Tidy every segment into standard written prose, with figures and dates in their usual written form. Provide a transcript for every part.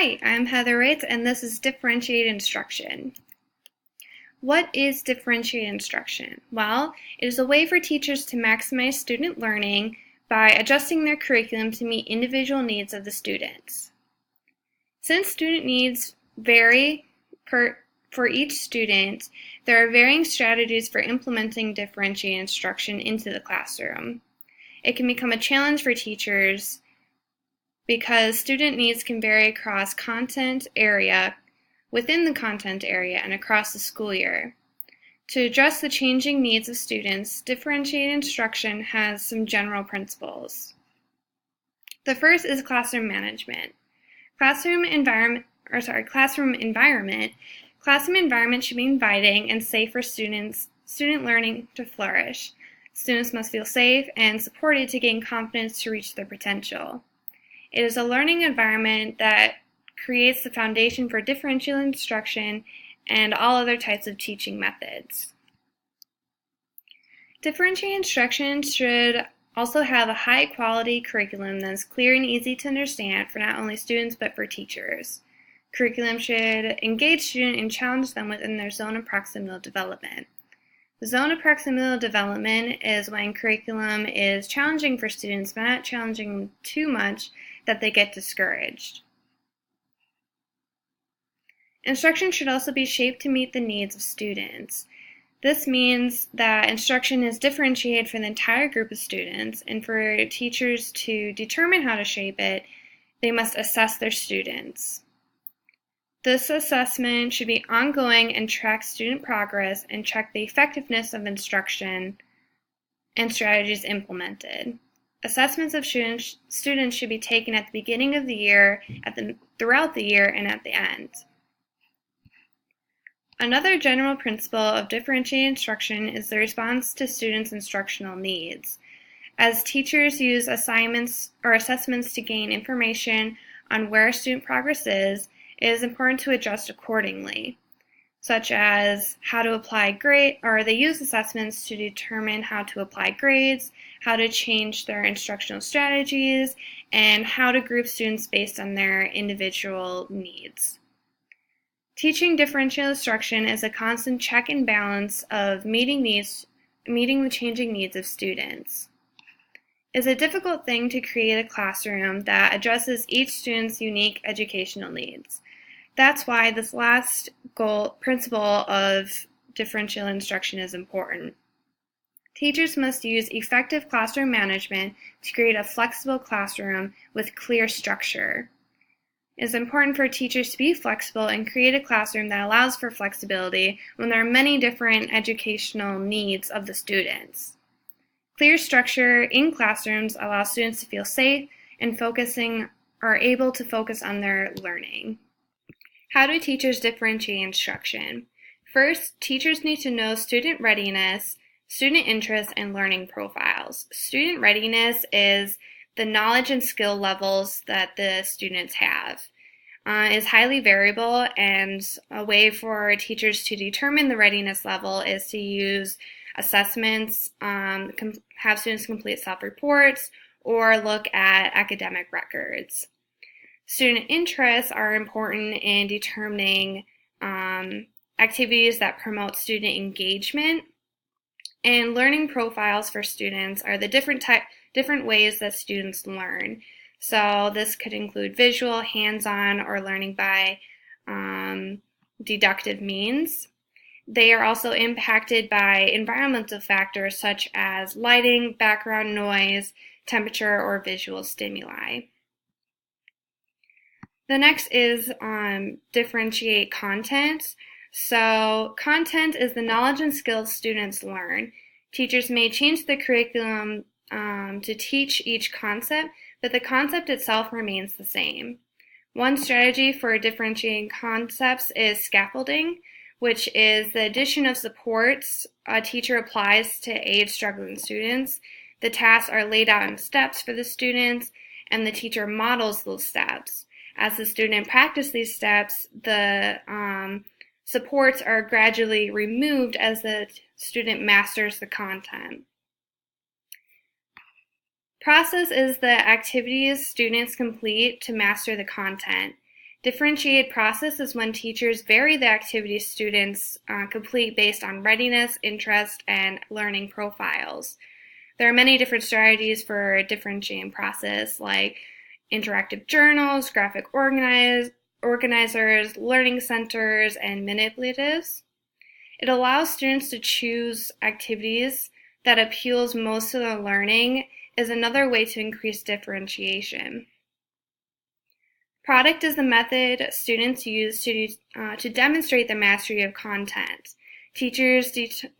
Hi, I'm Heather Wright, and this is Differentiated Instruction. What is differentiated instruction? Well, it is a way for teachers to maximize student learning by adjusting their curriculum to meet individual needs of the students. Since student needs vary for each student, there are varying strategies for implementing differentiated instruction into the classroom. It can become a challenge for teachers because student needs can vary across content area, within the content area, and across the school year. To address the changing needs of students, differentiated instruction has some general principles. The first is classroom management. Classroom environment should be inviting and safe for student learning to flourish. Students must feel safe and supported to gain confidence to reach their potential. It is a learning environment that creates the foundation for differential instruction and all other types of teaching methods. Differentiated instruction should also have a high-quality curriculum that is clear and easy to understand for not only students but for teachers. Curriculum should engage students and challenge them within their zone of proximal development. The zone of proximal development is when curriculum is challenging for students but not challenging too much that they get discouraged. Instruction should also be shaped to meet the needs of students. This means that instruction is differentiated for the entire group of students, and for teachers to determine how to shape it, they must assess their students. This assessment should be ongoing and track student progress and check the effectiveness of instruction and strategies implemented. Assessments of students should be taken at the beginning of the year, throughout the year, and at the end. Another general principle of differentiated instruction is the response to students' instructional needs. As teachers use assignments or assessments to gain information on where student progress is, it is important to adjust accordingly, such as how to apply they use assessments to determine how to apply grades, how to change their instructional strategies, and how to group students based on their individual needs. Teaching differential instruction is a constant check and balance of meeting the changing needs of students. It is a difficult thing to create a classroom that addresses each student's unique educational needs. That's why this last principle of differential instruction is important. Teachers must use effective classroom management to create a flexible classroom with clear structure. It is important for teachers to be flexible and create a classroom that allows for flexibility when there are many different educational needs of the students. Clear structure in classrooms allows students to feel safe and are able to focus on their learning. How do teachers differentiate instruction? First, teachers need to know student readiness, student interest, and learning profiles. Student readiness is the knowledge and skill levels that the students have. Is highly variable, and a way for teachers to determine the readiness level is to use assessments, have students complete self-reports, or look at academic records. Student interests are important in determining activities that promote student engagement, and learning profiles for students are the different ways that students learn. So this could include visual, hands-on, or learning by deductive means. They are also impacted by environmental factors such as lighting, background noise, temperature, or visual stimuli. The next is differentiate content. So content is the knowledge and skills students learn. Teachers may change the curriculum to teach each concept, but the concept itself remains the same. One strategy for differentiating concepts is scaffolding, which is the addition of supports a teacher applies to aid struggling students. The tasks are laid out in steps for the students, and the teacher models those steps. As the student practices these steps, the supports are gradually removed as the student masters the content. Process is the activities students complete to master the content. Differentiated process is when teachers vary the activities students complete based on readiness, interest, and learning profiles. There are many different strategies for differentiating process, like interactive journals, graphic organizers, learning centers, and manipulatives. It allows students to choose activities that appeals most to their learning is another way to increase differentiation. Product is the method students use to demonstrate the mastery of content. Teachers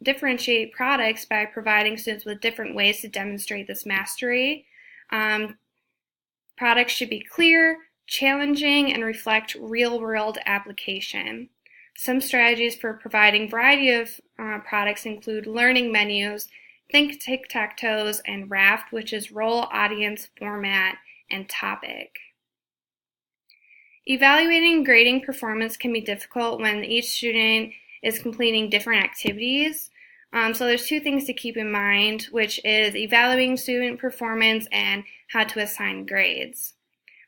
differentiate products by providing students with different ways to demonstrate this mastery. Products should be clear, challenging, and reflect real-world application. Some strategies for providing variety of products include learning menus, think tic-tac-toes, and raft, which is role, audience, format, and topic. Evaluating and grading performance can be difficult when each student is completing different activities. So there's two things to keep in mind, which is evaluating student performance and how to assign grades.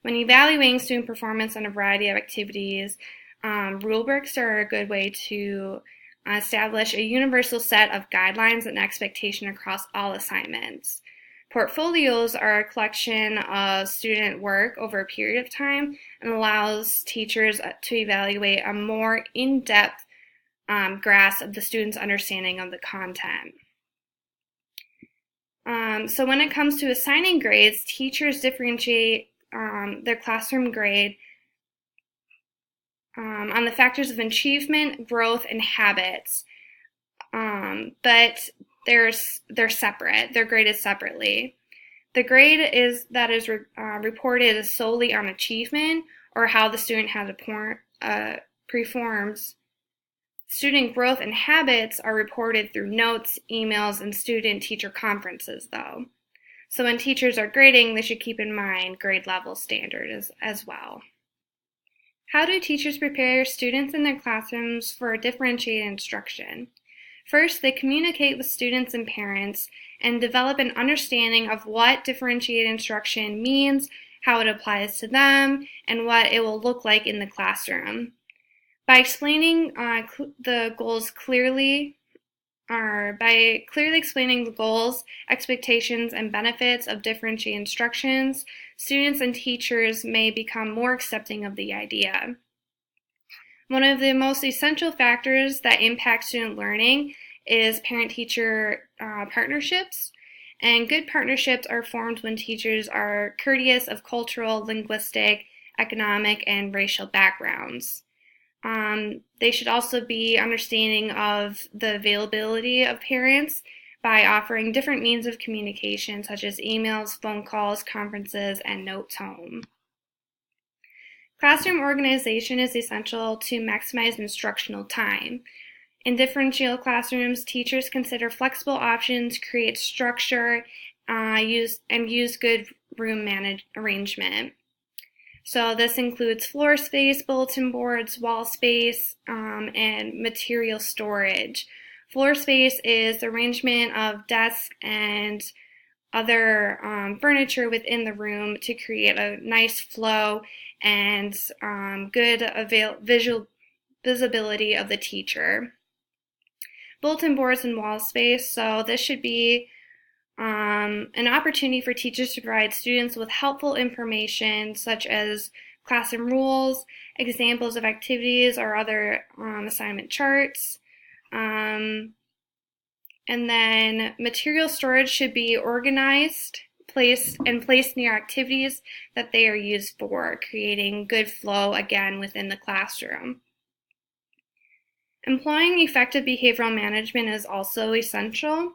When evaluating student performance on a variety of activities, rubrics are a good way to establish a universal set of guidelines and expectation across all assignments. Portfolios are a collection of student work over a period of time and allows teachers to evaluate a more in-depth grasp of the student's understanding of the content. So when it comes to assigning grades, teachers differentiate their classroom grade on the factors of achievement, growth, and habits, but they're separate. They're graded separately. The grade that is reported is solely on achievement or how the student has performs. Student growth and habits are reported through notes, emails, and student-teacher conferences, though. So when teachers are grading, they should keep in mind grade level standards as well. How do teachers prepare students in their classrooms for differentiated instruction? First, they communicate with students and parents and develop an understanding of what differentiated instruction means, how it applies to them, and what it will look like in the classroom. By explaining the goals clearly, by clearly explaining the goals, expectations, and benefits of differentiated instructions, students and teachers may become more accepting of the idea. One of the most essential factors that impact student learning is parent-teacher partnerships. And good partnerships are formed when teachers are courteous of cultural, linguistic, economic, and racial backgrounds. They should also be understanding of the availability of parents by offering different means of communication such as emails, phone calls, conferences, and notes home. Classroom organization is essential to maximize instructional time. In differential classrooms, teachers consider flexible options, create structure, use good room arrangement. So this includes floor space, bulletin boards, wall space, and material storage. Floor space is the arrangement of desks and other furniture within the room to create a nice flow and good visual visibility of the teacher. Bulletin boards and wall space, so this should be an opportunity for teachers to provide students with helpful information such as classroom rules, examples of activities or other assignment charts. And then material storage should be organized, placed near activities that they are used for, creating good flow again within the classroom. Employing effective behavioral management is also essential.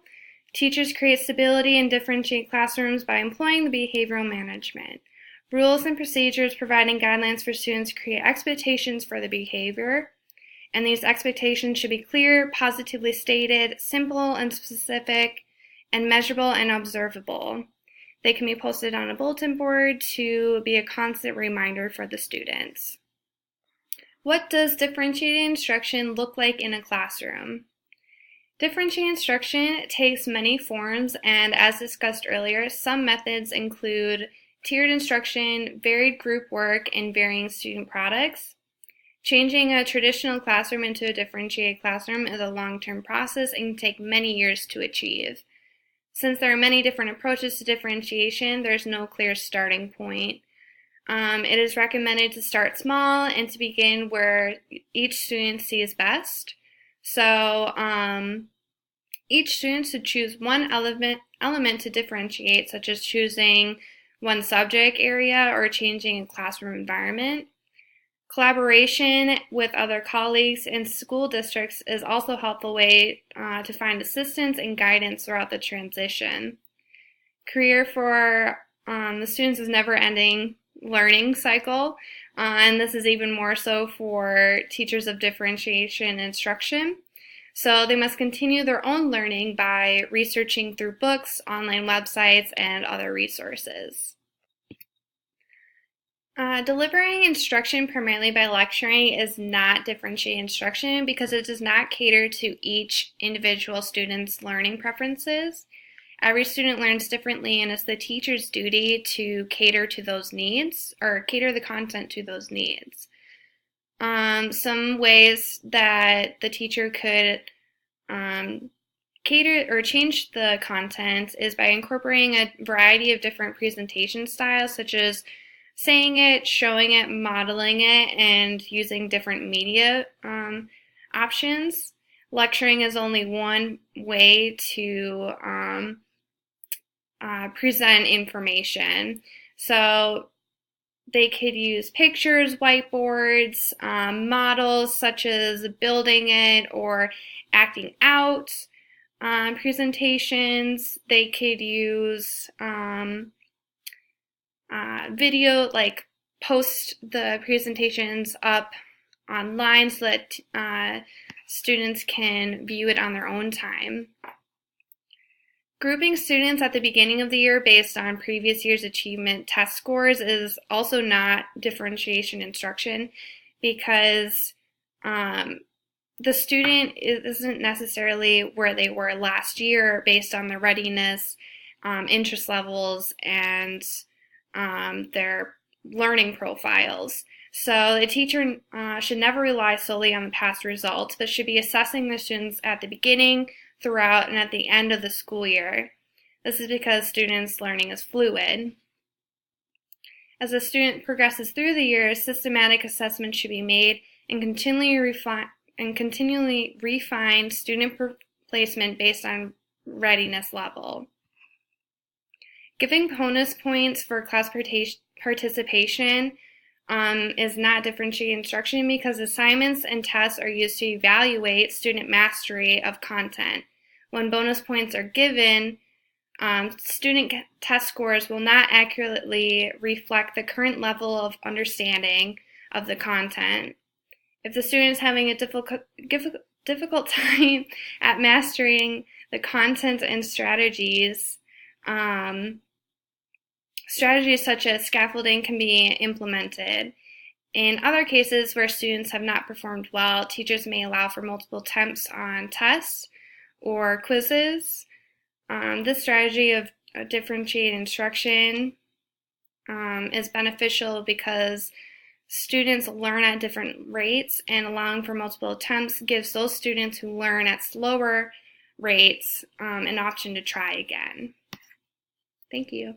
Teachers create stability and differentiate classrooms by employing the behavioral management. Rules and procedures providing guidelines for students create expectations for the behavior, and these expectations should be clear, positively stated, simple and specific, and measurable and observable. They can be posted on a bulletin board to be a constant reminder for the students. What does differentiated instruction look like in a classroom? Differentiated instruction takes many forms, and as discussed earlier, some methods include tiered instruction, varied group work, and varying student products. Changing a traditional classroom into a differentiated classroom is a long-term process and can take many years to achieve. Since there are many different approaches to differentiation, there's no clear starting point. It is recommended to start small and to begin where each student sees best. So each student should choose one element to differentiate, such as choosing one subject area or changing a classroom environment. Collaboration with other colleagues and school districts is also a helpful way to find assistance and guidance throughout the transition. Career for the students is never-ending learning cycle, and this is even more so for teachers of differentiation instruction. So they must continue their own learning by researching through books, online websites, and other resources. Delivering instruction primarily by lecturing is not differentiated instruction because it does not cater to each individual student's learning preferences. Every student learns differently, and it's the teacher's duty to cater to those needs or cater the content to those needs. Some ways that the teacher could cater or change the content is by incorporating a variety of different presentation styles, such as saying it, showing it, modeling it, and using different media options. Lecturing is only one way to present information. So they could use pictures, whiteboards, models such as building it or acting out presentations. They could use video, like post the presentations up online so that students can view it on their own time. Grouping students at the beginning of the year based on previous year's achievement test scores is also not differentiation instruction because the student isn't necessarily where they were last year based on their readiness, interest levels, and their learning profiles. So the teacher should never rely solely on the past results, but should be assessing the students at the beginning, throughout, and at the end of the school year. This is because students' learning is fluid. As a student progresses through the year, systematic assessment should be made and continually refine student placement based on readiness level. Giving bonus points for class participation is not differentiated instruction because assignments and tests are used to evaluate student mastery of content. When bonus points are given, student test scores will not accurately reflect the current level of understanding of the content. If the student is having a difficult time at mastering the content and strategies such as scaffolding can be implemented. In other cases where students have not performed well, teachers may allow for multiple attempts on tests or quizzes. This strategy of differentiated instruction is beneficial because students learn at different rates, and allowing for multiple attempts gives those students who learn at slower rates an option to try again. Thank you.